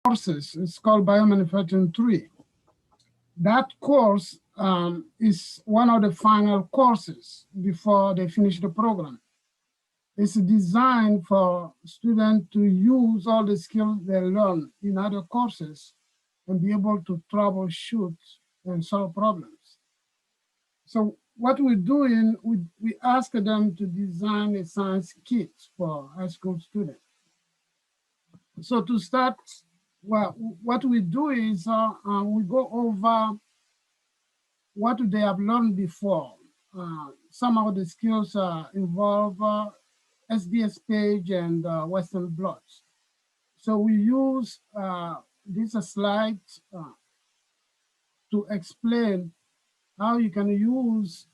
courses. It's called Biomanufacturing 3. That course is one of the final courses before they finish the program. It's designed for students to use all the skills they learn in other courses and be able to troubleshoot and solve problems. So what we're doing, we ask them to design a science kit for high school students. So to start, well, what we do is we go over what they have learned before. Some of the skills involve SDS page and Western blots. So we use this slide to explain how you can use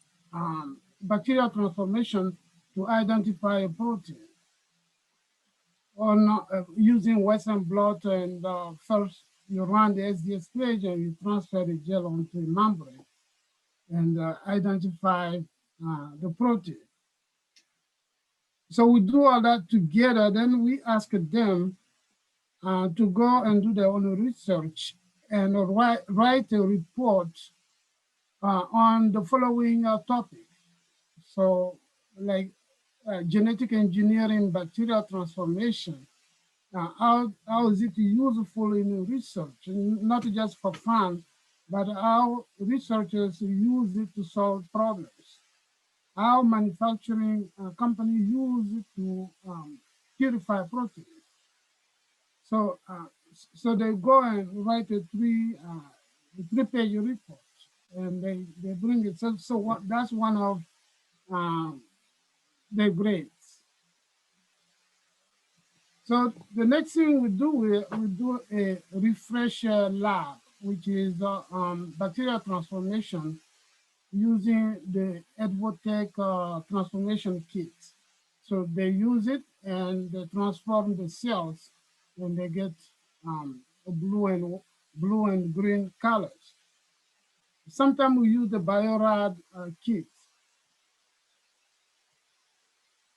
bacterial transformation to identify a protein. On using Western blot, and first you run the SDS page and you transfer the gel onto a membrane and identify the protein. So we do all that together, then we ask them to go and do their own research and write a report on the following topic. So like genetic engineering, bacterial transformation, how is it useful in research, and not just for fun, but how researchers use it to solve problems, how manufacturing companies use it to purify proteins. So, so they go and write a three-page report, and they bring it. So that's one of their grades. So the next thing we do, we do a refresher lab, which is bacterial transformation using the Edvotek transformation kit. So they use it and they transform the cells and they get blue and green colors. Sometimes we use the Biorad kit.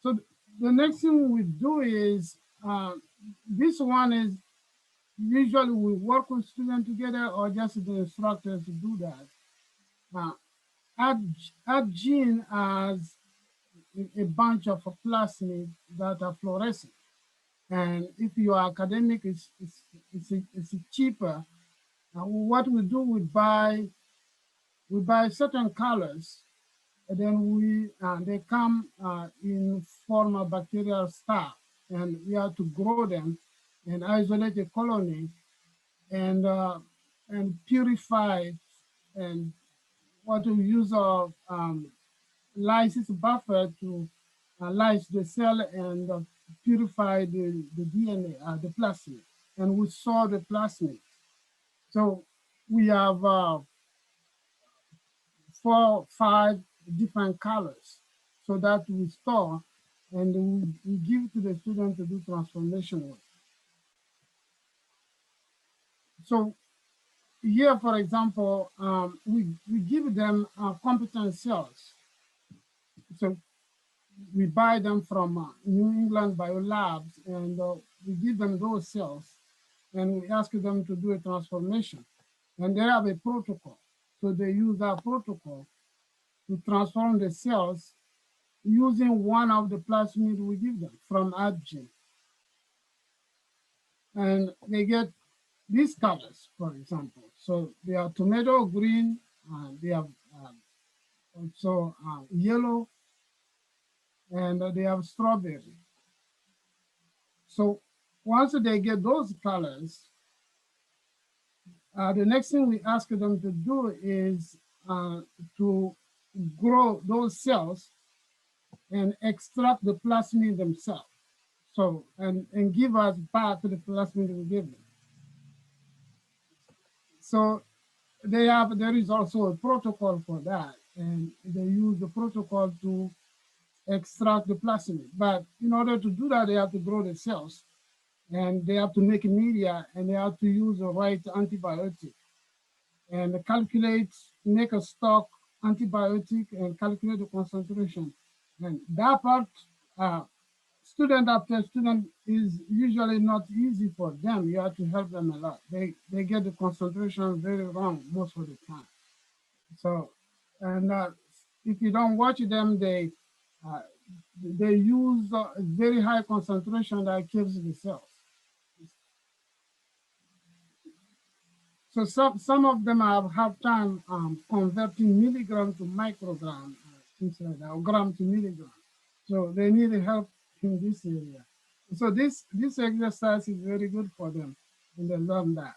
So the next thing we do is, this one is usually we work with students together or just the instructors to do that. Addgene has a bunch of plasmid that are fluorescent. And if you are academic, it's cheaper. What we do, we buy certain colors, and then they come in form of bacterial start, and we have to grow them and isolate a colony and purify, and what we use of lysis buffer to lyse the cell and purify the DNA, the plasmid, and we saw the plasmid. So we have 4, 5 different colors, so that we store and we give to the student to do transformation work. So here, for example, we give them competent cells. So we buy them from New England Biolabs, and we give them those cells, and we ask them to do a transformation. And they have a protocol. So they use that protocol to transform the cells using one of the plasmid we give them from Addgene. And they get these colors, for example. So they are tomato green, they have also yellow, and they have strawberry. So once they get those colors, the next thing we ask them to do is to grow those cells and extract the plasmid themselves. So, and give us back the plasmid we give them. So there is also a protocol for that, and they use the protocol to extract the plasmid. But in order to do that, they have to grow the cells, and they have to make media, and they have to use the right antibiotic, and calculate, make a stock antibiotic, and calculate the concentration. And that part, student after student is usually not easy for them. You have to help them a lot. They get the concentration very wrong most of the time. So, and if you don't watch them, uh, they use very high concentration that kills the cells. So some of them have hard time converting milligram to microgram, things like that, or gram to milligram. So they need help in this area. So this exercise is very good for them, and they learn that.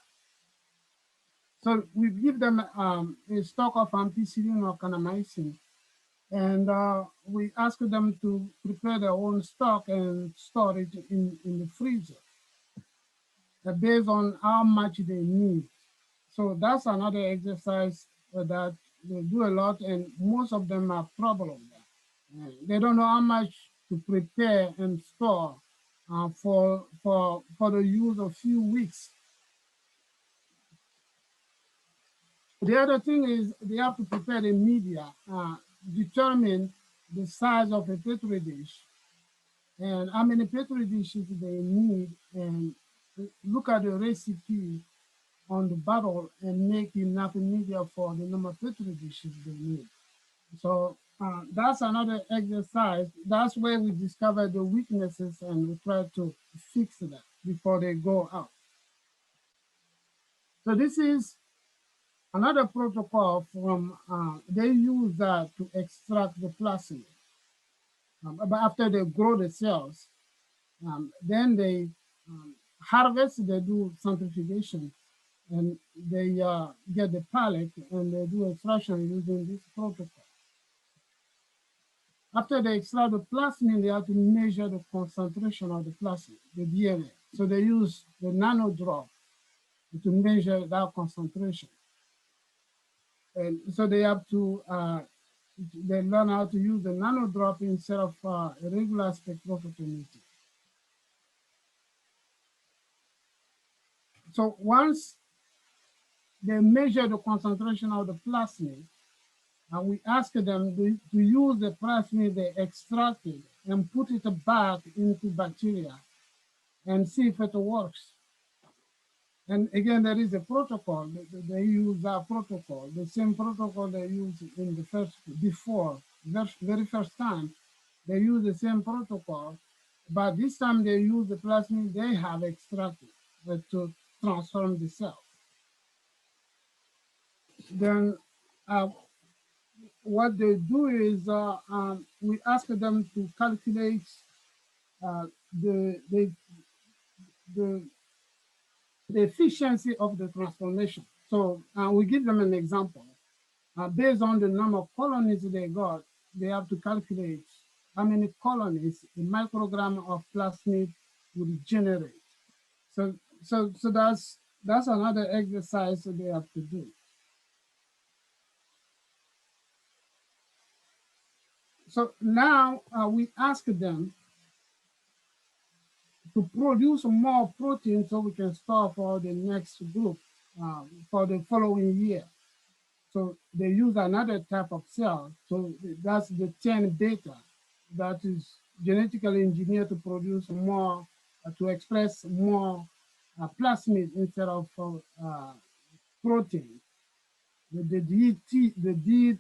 So we give them a stock of ampicillin or kanamycin, and we ask them to prepare their own stock and store it in the freezer based on how much they need. So that's another exercise that they do a lot, and most of them have trouble with that. They don't know how much to prepare and store for the use of few weeks. The other thing is they have to prepare the media, determine the size of a petri dish and how many petri dishes they need, and look at the recipe on the bottle and make enough media for the number of petri dishes they need. So that's another exercise. That's where we discover the weaknesses and we try to fix that before they go out. So this is another protocol from, they use that to extract the plasmid. But after they grow the cells, then they harvest, they do centrifugation, and they get the pellet and they do extraction using this protocol. After they extract the plasmid, they have to measure the concentration of the plasmid, the DNA. So they use the nano drop to measure that concentration. And so they have to, they learn how to use the nano drop instead of a regular spectrophotometer. So once they measure the concentration of the plasmid, and we ask them to use the plasmid they extracted and put it back into bacteria and see if it works. And again, there is a protocol. They use that protocol, the same protocol they used in the very first time. They use the same protocol, but this time they use the plasmid they have extracted to transform the cell. Then what they do is we ask them to calculate uh, the, the, the, the efficiency of the transformation. So we give them an example. Based on the number of colonies they got, they have to calculate how many colonies a microgram of plasmid would generate. So that's another exercise that they have to do. So now we ask them to produce more protein so we can store for the next group for the following year. So they use another type of cell. So that's the 10 beta that is genetically engineered to produce more, to express more plasmid instead of protein. The D23,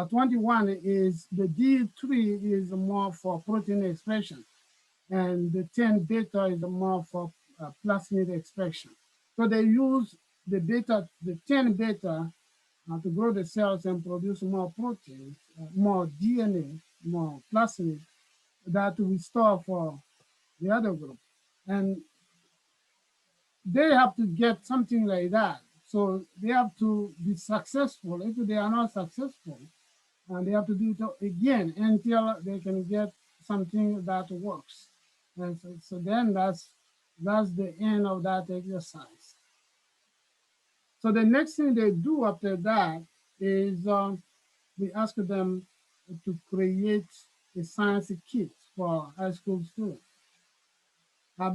21 is the D3 is more for protein expression, and the 10 beta is more for plasmid expression. So they use the 10 beta to grow the cells and produce more protein, more DNA, more plasmid that we store for the other group. And they have to get something like that. So they have to be successful. If they are not successful, and they have to do it again until they can get something that works. And so then that's the end of that exercise. So the next thing they do after that is we ask them to create a science kit for high school students.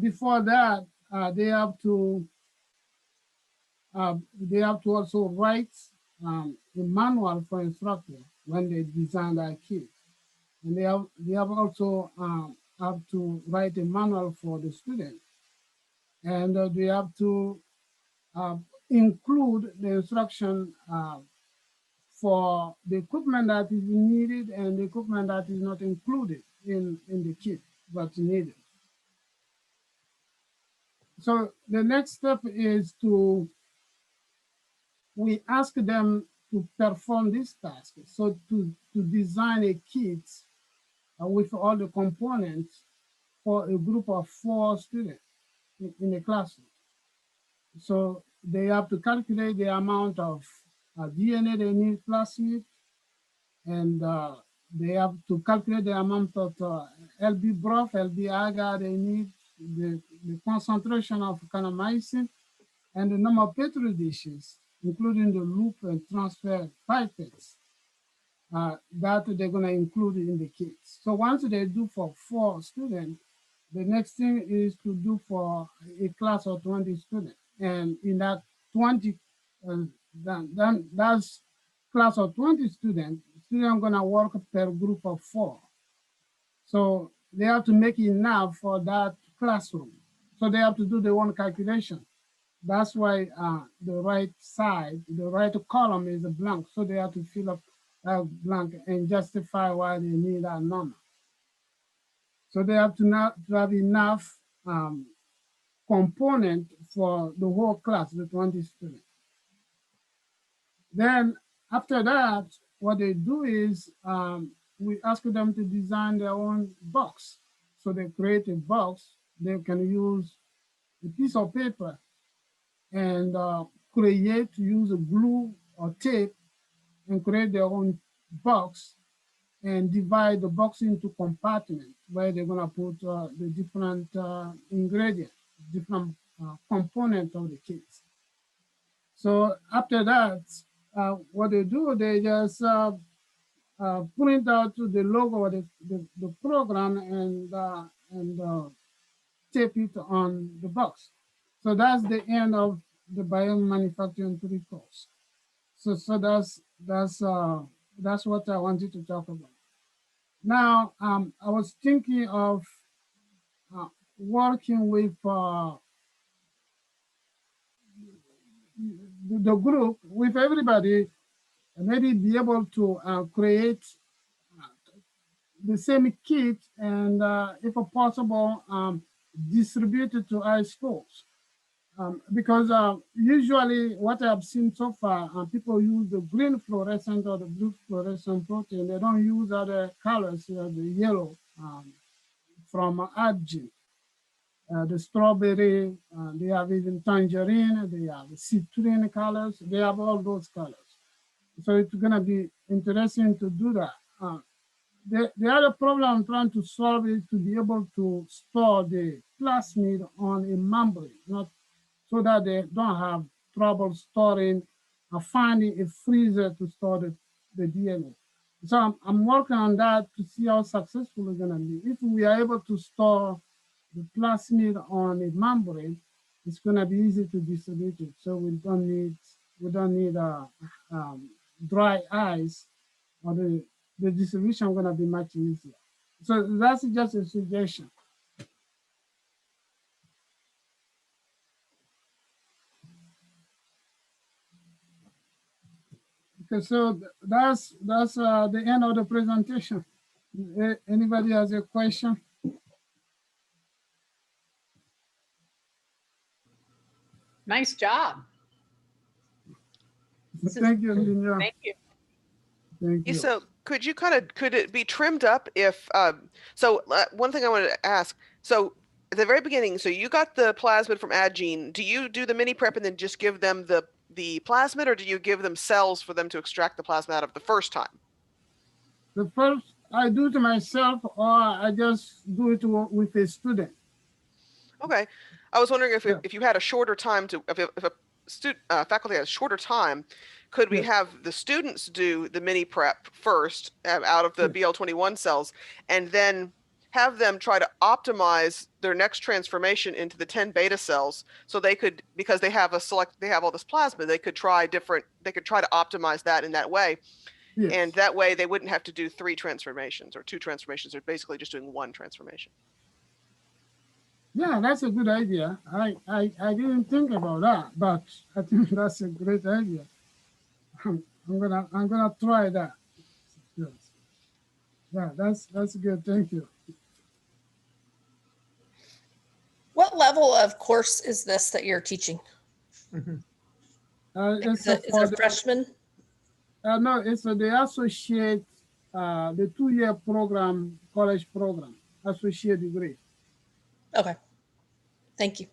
Before that, they have to also write a manual for instructor when they design that kit. And they have also have to write a manual for the student. And they have to uh, include the instruction for the equipment that is needed and the equipment that is not included in the kit but needed. So the next step is we ask them to perform this task. So to design a kit with all the components for a group of 4 students in a classroom. So they have to calculate the amount of DNA they need plasmid, and they have to calculate the amount of LB broth, LB agar they need, the concentration of kanamycin, and the number of petri dishes, including the loop and transfer pipettes that they're going to include in the kits. So once they do for 4 students, the next thing is to do for a class of 20 students. And in that 20, then that's class of 20 students are going to work per group of 4. So they have to make enough for that classroom. So they have to do their own calculation. That's why the right side, the right column is a blank. So they have to fill up that blank and justify why they need that number. So they have to have enough component for the whole class, the 20 students. Then after that, what they do is we ask them to design their own box. So they create a box. They can use a piece of paper and use a glue or tape and create their own box and divide the box into compartments where they're gonna put the different ingredients, different components of the kit. So after that, what they do, they just print out the logo of the program and tape it on the box. So that's the end of the biomanufacturing 3 course. So that's what I wanted to talk about. Now, I was thinking of working with the group, with everybody, and maybe be able to create the same kit and, if possible, distribute it to high schools. Because usually what I've seen so far, people use the green fluorescent or the blue fluorescent protein. They don't use other colors, the yellow from Addgene. The strawberry, they have even tangerine, they have citrine colors, they have all those colors. So it's gonna be interesting to do that. The other problem I'm trying to solve is to be able to store the plasmid on a membrane, not so that they don't have trouble storing or finding a freezer to store the DNA. So I'm working on that to see how successful it's gonna be. If we are able to store the plasmid on a membrane, it's gonna be easy to distribute it. So we don't need dry ice, or the distribution gonna be much easier. So that's just a suggestion. Okay, so that's the end of the presentation. Anybody has a question? Nice job. Thank you, Linnea. Thank you. Thank you. So could it be trimmed up if, one thing I wanted to ask, so at the very beginning, so you got the plasmid from Addgene, do you do the mini prep and then just give them the plasmid, or do you give them cells for them to extract the plasmid out of the first time? The first, I do it myself, or I just do it with a student. Okay. I was wondering if you had a shorter time to, if a faculty has shorter time, could we have the students do the mini prep first out of the BL21 cells, and then have them try to optimize their next transformation into the 10 beta cells, so they could, because they have all this plasma, they could try to optimize that in that way. Yes. And that way they wouldn't have to do 3 transformations or 2 transformations. They're basically just doing 1 transformation. Yeah, that's a good idea. I didn't think about that, but I think that's a great idea. I'm gonna try that. Yes. Yeah, that's good. Thank you. What level of course is this that you're teaching? It's Is it for a the, freshman? no, it's the associate, the 2-year program, college program, associate degree. Okay. Thank you.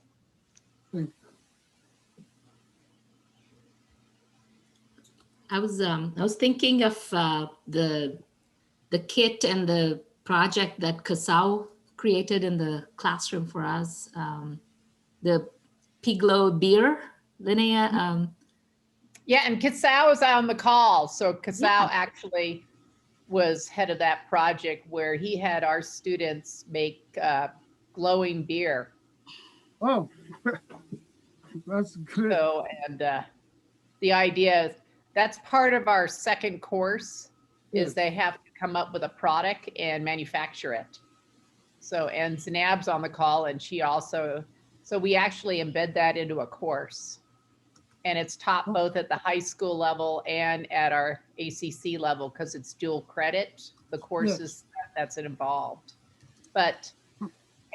Thank you. I was thinking of the kit and the project that Kasau created in the classroom for us. The Piglo beer, Linnea. Yeah, and Kasau is on the call. So Kasau Yeah. actually was head of that project where he had our students make glowing beer. Oh, that's great. So, and the idea is that's part of our second course Yes. is they have to come up with a product and manufacture it. So, and Zanab's on the call and she also, so we actually embed that into a course. And it's taught both at the high school level and at our ACC level because it's dual credit, the courses that's involved. But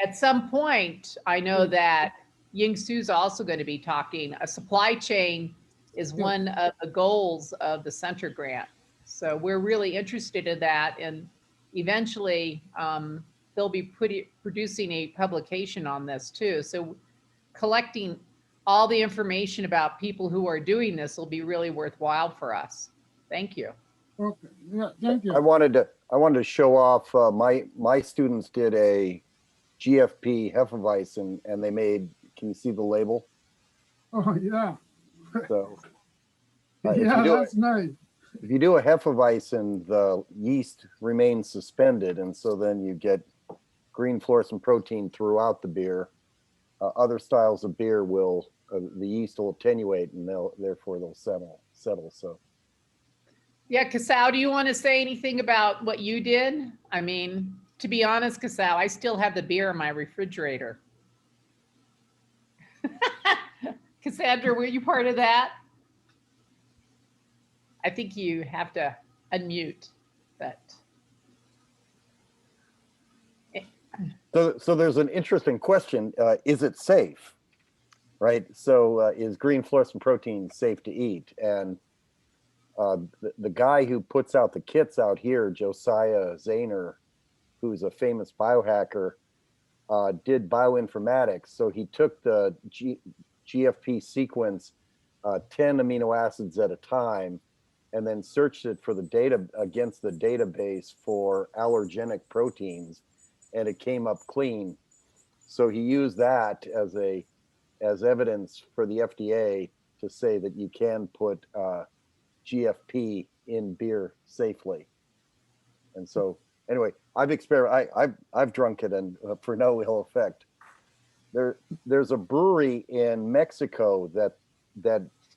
at some point, I know that Ying Su's also going to be talking. A supply chain is one of the goals of the center grant. So we're really interested in that. And eventually they'll be producing a publication on this too. So collecting all the information about people who are doing this will be really worthwhile for us. Thank you. Okay. Yeah, thank you. I wanted to show off my students did a GFP Hefeweizen and they made, can you see the label? Oh, yeah. So Yeah, that's nice. if you do a Hefeweizen, the yeast remains suspended, and so then you get green fluorescent protein throughout the beer. Other styles of beer will the yeast will attenuate and therefore they'll settle. So Yeah, Kasau, do you want to say anything about what you did? I mean, to be honest, Kasau, I still have the beer in my refrigerator. Cassandra, were you part of that? I think you have to unmute, but. So there's an interesting question. Is it safe? Right. So is green fluorescent protein safe to eat? And the guy who puts out the kits out here, Josiah Zahner, who's a famous biohacker, did bioinformatics. So he took the GFP sequence, 10 amino acids at a time, and then searched it for the data against the database for allergenic proteins, and it came up clean. So he used that as evidence for the FDA to say that you can put GFP in beer safely. And so anyway, I've drunk it and for no ill effect. There's a brewery in Mexico that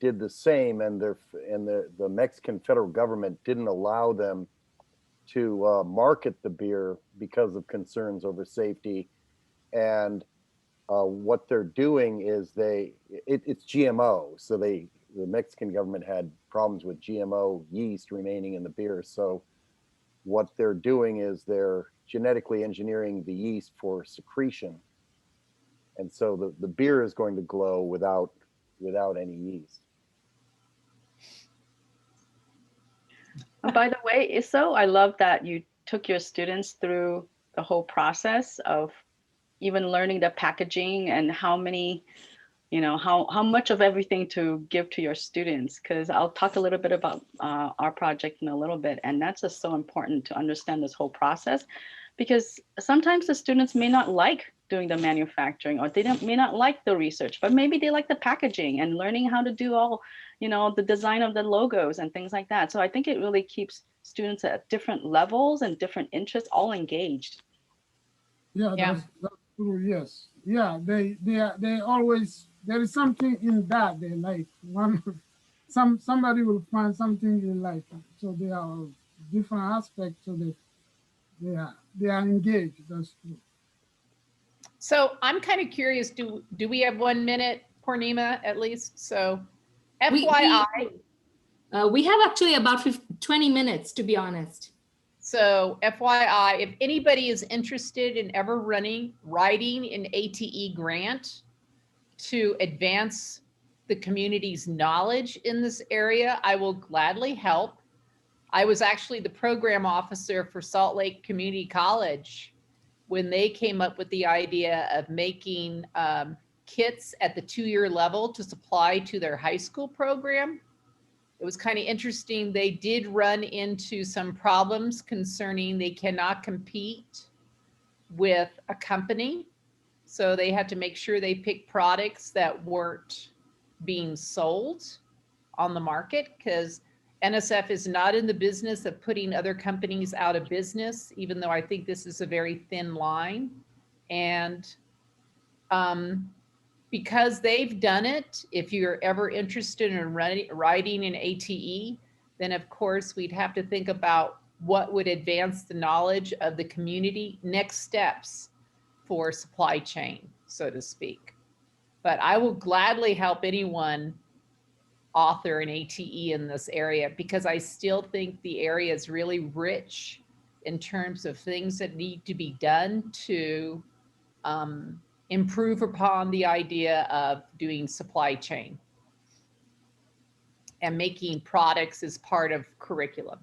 did the same, and the Mexican federal government didn't allow them to market the beer because of concerns over safety. And what they're doing is it's GMO. So the Mexican government had problems with GMO yeast remaining in the beer. So what they're doing is they're genetically engineering the yeast for secretion. And so the beer is going to glow without any yeast. By the way, Isso, I love that you took your students through the whole process of even learning the packaging and how many, how much of everything to give to your students. Because I'll talk a little bit about our project in a little bit. And that's just so important to understand this whole process, because sometimes the students may not like doing the manufacturing, or they may not like the research, but maybe they like the packaging and learning how to do all, the design of the logos and things like that. So I think it really keeps students at different levels and different interests all engaged. Yeah, that's true. Yes. Yeah, they always, there is something in that they like. somebody will find something they like. So they are different aspects. So they are engaged. That's true. So I'm kind of curious, do we have 1 minute, Purnima, at least? So We- FYI, We have actually about 20 minutes, to be honest. so FYI, if anybody is interested in ever writing an ATE grant to advance the community's knowledge in this area, I will gladly help. I was actually the program officer for Salt Lake Community College when they came up with the idea of making kits at the 2-year level to supply to their high school program. It was kind of interesting. They did run into some problems concerning they cannot compete with a company. So they had to make sure they picked products that weren't being sold on the market, because NSF is not in the business of putting other companies out of business, even though I think this is a very thin line. And because they've done it, if you're ever interested in writing an ATE, then of course we'd have to think about what would advance the knowledge of the community, next steps for supply chain, so to speak. But I will gladly help anyone author an ATE in this area, because I still think the area is really rich in terms of things that need to be done to improve upon the idea of doing supply chain and making products as part of curriculum.